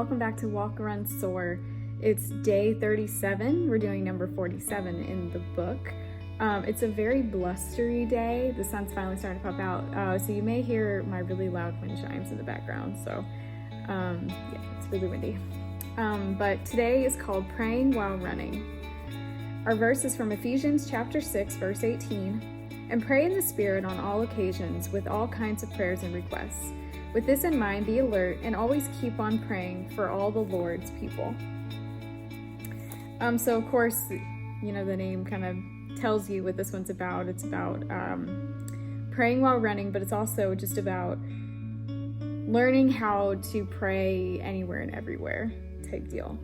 welcome back to Walk, Run, Soar. It's day 37. We're doing number 47 in the book. It's a very blustery day. The sun's finally starting to pop out, so you may hear my really loud wind chimes in the background. So yeah, it's really windy. But today is called Praying While Running. Our verse is from Ephesians chapter 6, verse 18. And pray in the Spirit on all occasions with all kinds of prayers and requests. With this in mind, be alert and always keep on praying for all the Lord's people. So of course, you know, the name kind of tells you what this one's about. It's about praying while running, but it's also just about learning how to pray anywhere and everywhere type deal.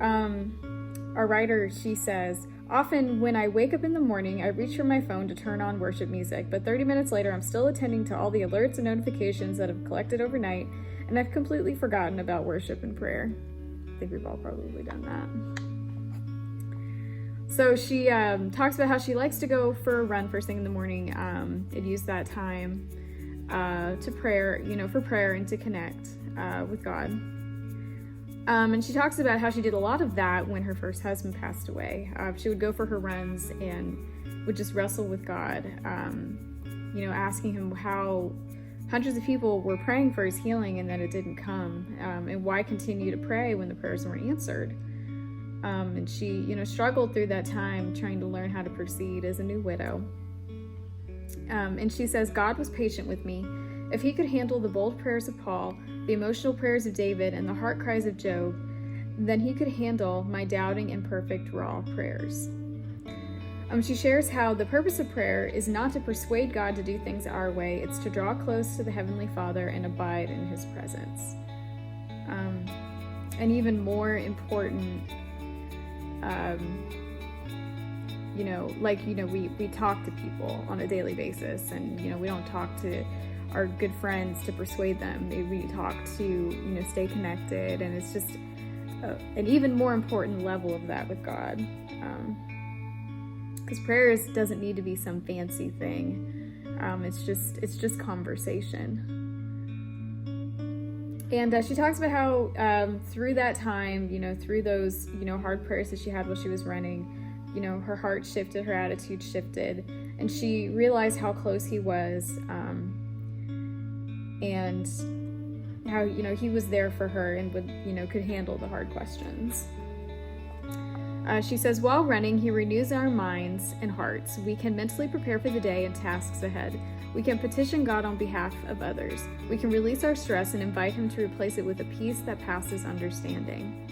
Our writer, she says, often when I wake up in the morning, I reach for my phone to turn on worship music, but 30 minutes later, I'm still attending to all the alerts and notifications that have collected overnight, and I've completely forgotten about worship and prayer. I think we've all probably done that. So she talks about how she likes to go for a run first thing in the morning and use that time to prayer, for prayer and to connect with God. And she talks about how she did a lot of that when her first husband passed away. She would go for her runs and would just wrestle with God, asking him how hundreds of people were praying for his healing and that it didn't come, and why continue to pray when the prayers weren't answered. And she, struggled through that time trying to learn how to proceed as a new widow. And she says, God was patient with me. If he could handle the bold prayers of Paul, the emotional prayers of David, and the heart cries of Job, then he could handle my doubting, imperfect, raw prayers. She shares how the purpose of prayer is not to persuade God to do things our way, it's to draw close to the Heavenly Father and abide in his presence. And even more important, we talk to people on a daily basis, and, we don't talk to our good friends to persuade them. We talk to, stay connected, and it's just an even more important level of that with God. Because prayers doesn't need to be some fancy thing. It's just conversation. And she talks about how through that time, through those, hard prayers that she had while she was running, her heart shifted, her attitude shifted, and she realized how close he was, and how, he was there for her and would, could handle the hard questions. She says, while running, he renews our minds and hearts. We can mentally prepare for the day and tasks ahead. We can petition God on behalf of others. We can release our stress and invite him to replace it with a peace that passes understanding.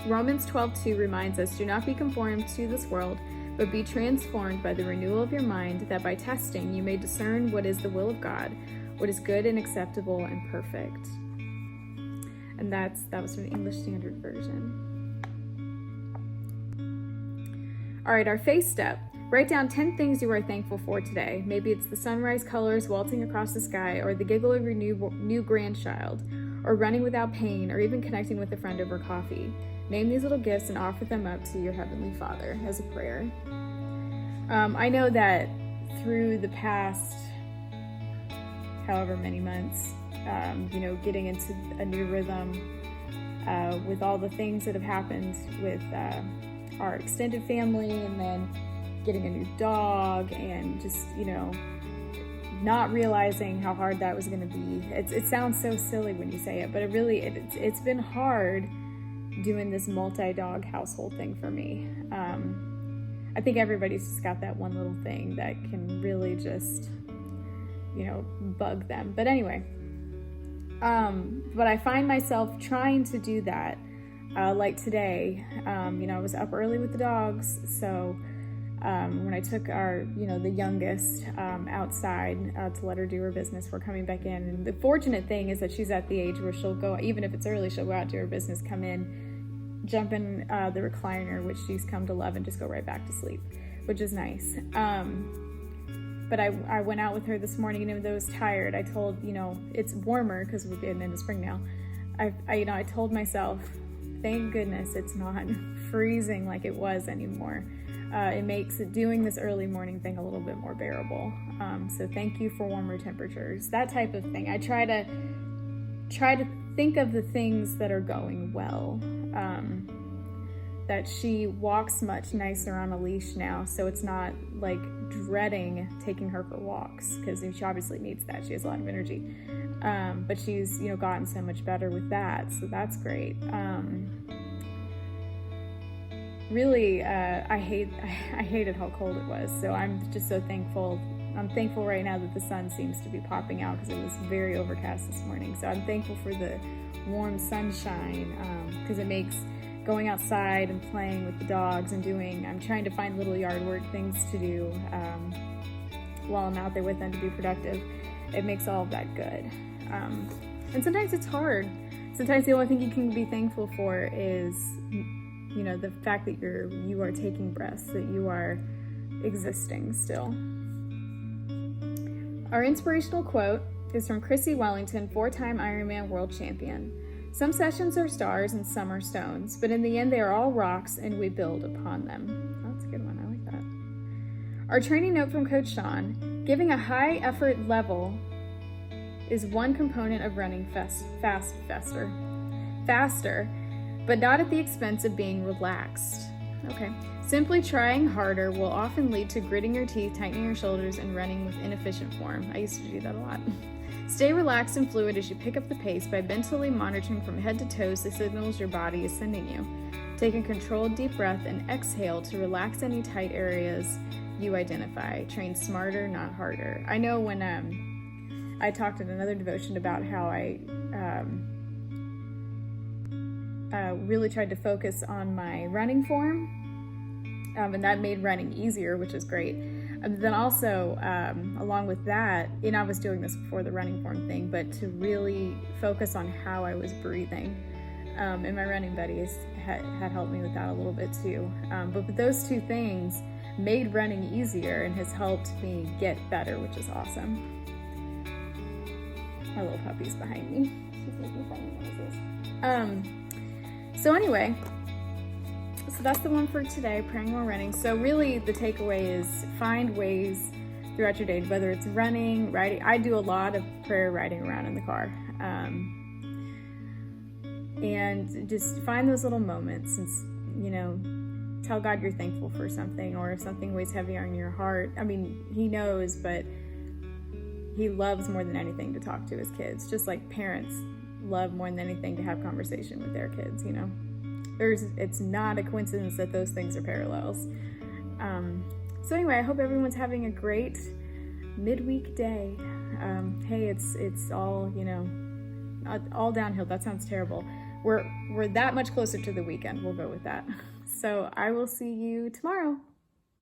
Romans 12:2 reminds us, do not be conformed to this world, but be transformed by the renewal of your mind, that by testing you may discern what is the will of God, what is good and acceptable and perfect. And that was from the English Standard Version. All right, our faith step. Write down 10 things you are thankful for today. Maybe it's the sunrise colors waltzing across the sky, or the giggle of your new grandchild, or running without pain, or even connecting with a friend over coffee. Name these little gifts and offer them up to your Heavenly Father as a prayer. I know that through the past however many months, getting into a new rhythm with all the things that have happened with our extended family, and then getting a new dog, and just, not realizing how hard that was going to be. It sounds so silly when you say it, but it's been hard doing this multi-dog household thing for me. I think everybody's just got that one little thing that can really just, bug them. But anyway, but I find myself trying to do that. Like today, I was up early with the dogs, so when I took our, the youngest outside to let her do her business, we're coming back in. And the fortunate thing is that she's at the age where she'll go, even if it's early, she'll go out, do her business, come in, jump in the recliner, which she's come to love, and just go right back to sleep, which is nice. But I went out with her this morning, and even though I was tired, I told, it's warmer because we're getting into spring now. I told myself, thank goodness it's not freezing like it was anymore. It makes doing this early morning thing a little bit more bearable. So thank you for warmer temperatures, that type of thing. I try to think of the things that are going well. That she walks much nicer on a leash now, so it's not like dreading taking her for walks, because she obviously needs that. She has a lot of energy. But she's, gotten so much better with that, so that's great. Really, I hated how cold it was, so I'm just so thankful. I'm thankful right now that the sun seems to be popping out, because it was very overcast this morning. So I'm thankful for the warm sunshine, because it makes going outside and playing with the dogs and I'm trying to find little yard work things to do while I'm out there with them to be productive. It makes all of that good. And sometimes it's hard. Sometimes the only thing you can be thankful for is, the fact that you are taking breaths, that you are existing still. Our inspirational quote is from Chrissy Wellington, 4-time Ironman world champion. Some sessions are stars and some are stones, but in the end they are all rocks and we build upon them. That's a good one, I like that. Our training note from Coach Sean: giving a high effort level is one component of running faster, but not at the expense of being relaxed. Okay. Simply trying harder will often lead to gritting your teeth, tightening your shoulders, and running with inefficient form. I used to do that a lot. Stay relaxed and fluid as you pick up the pace by mentally monitoring from head to toes the signals your body is sending you. Take a controlled deep breath and exhale to relax any tight areas you identify. Train smarter, not harder. I know when I talked in another devotion about how I really tried to focus on my running form, and that made running easier, which is great. Then also, along with that, I was doing this before the running form thing, but to really focus on how I was breathing. And my running buddies had helped me with that a little bit too. But those two things made running easier and has helped me get better, which is awesome. My little puppy's behind me. She's making funny noises. So anyway, so that's the one for today, praying while running. So really the takeaway is find ways throughout your day, whether it's running, riding. I do a lot of prayer riding around in the car. And just find those little moments and, tell God you're thankful for something, or if something weighs heavy on your heart. I mean, He knows, but He loves more than anything to talk to His kids, just like parents love more than anything to have conversation with their kids, It's not a coincidence that those things are parallels. So anyway, I hope everyone's having a great midweek day. Hey, it's all, all downhill. That sounds terrible. We're that much closer to the weekend. We'll go with that. So I will see you tomorrow.